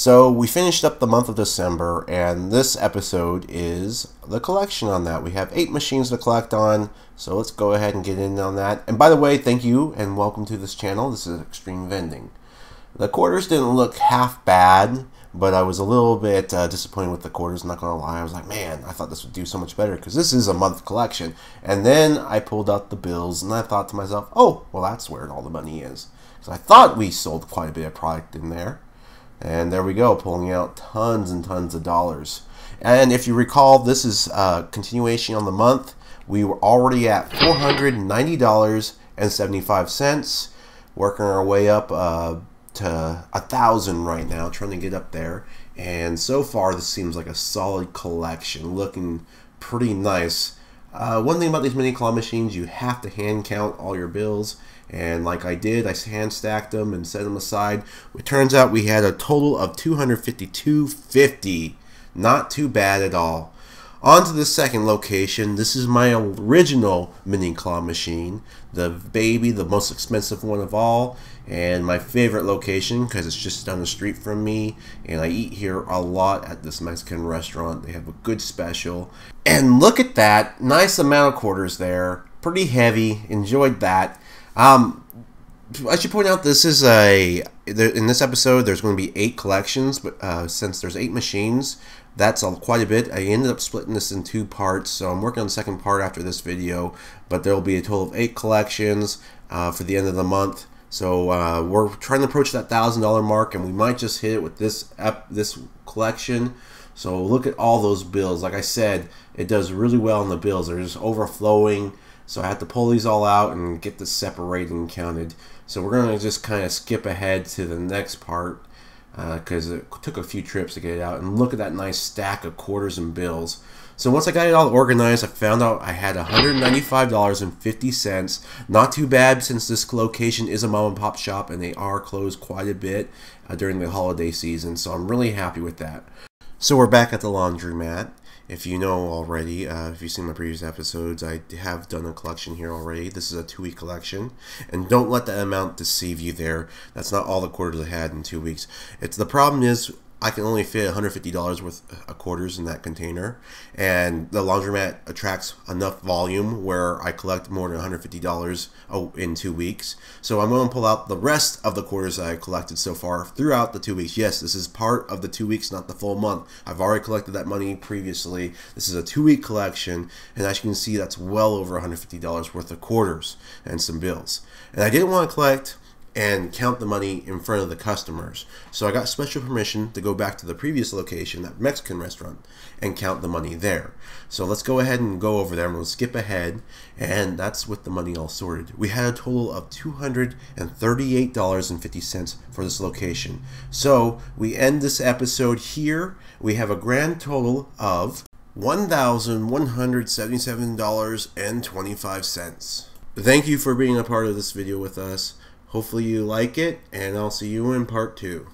So we finished up the month of December, and this episode is the collection on that. We have 8 machines to collect on, so let's go ahead and get in on that. And by the way, thank you and welcome to this channel. This is Xtreme Vending. The quarters didn't look half bad, but I was a little bit disappointed with the quarters, not gonna lie. I was like, man, I thought this would do so much better because this is a month collection. And then I pulled out the bills and I thought to myself, oh, well, that's where all the money is. So I thought we sold quite a bit of product in there. And there we go, pulling out tons and tons of dollars. And if you recall, this is a continuation on the month. We were already at $490.75, working our way up to 1,000 right now, trying to get up there. And so far, this seems like a solid collection, looking pretty nice. One thing about these mini claw machines, you have to hand count all your bills. And like I did, I hand stacked them and set them aside. It turns out we had a total of $252.50. Not too bad at all. On to the second location. This is my original mini claw machine. The baby, the most expensive one of all. And my favorite location because it's just down the street from me. And I eat here a lot at this Mexican restaurant. They have a good special. And look at that. Nice amount of quarters there. Pretty heavy. Enjoyed that. I should point out this is in this episode there's going to be 8 collections, but since there's 8 machines, that's quite a bit. I ended up splitting this in 2 parts, so I'm working on the second part after this video, but there will be a total of 8 collections for the end of the month. So we're trying to approach that $1,000 mark, and we might just hit it with this collection. So look at all those bills. Like I said, it does really well on the bills. They're just overflowing. So I had to pull these all out and get this separated and counted. So we're going to just kind of skip ahead to the next part because it took a few trips to get it out. And look at that nice stack of quarters and bills. So once I got it all organized, I found out I had $195.50. Not too bad since this location is a mom and pop shop and they are closed quite a bit during the holiday season. So I'm really happy with that. So we're back at the laundromat. If you know already, if you've seen my previous episodes, I have done a collection here already. This is a 2-week collection. And don't let that amount deceive you there. That's not all the quarters I had in 2 weeks. The problem is I can only fit $150 worth of quarters in that container. And the laundromat attracts enough volume where I collect more than $150 in 2 weeks. So I'm going to pull out the rest of the quarters that I collected so far throughout the 2 weeks. Yes, this is part of the 2 weeks, not the full month. I've already collected that money previously. This is a 2-week collection. And as you can see, that's well over $150 worth of quarters and some bills. And I didn't want to collect and count the money in front of the customers. So I got special permission to go back to the previous location, that Mexican restaurant, and count the money there. So let's go ahead and go over there, and we'll skip ahead, and that's with the money all sorted. We had a total of $238.50 for this location. So we end this episode here. We have a grand total of $1,177.25. Thank you for being a part of this video with us. Hopefully you like it, and I'll see you in part 2.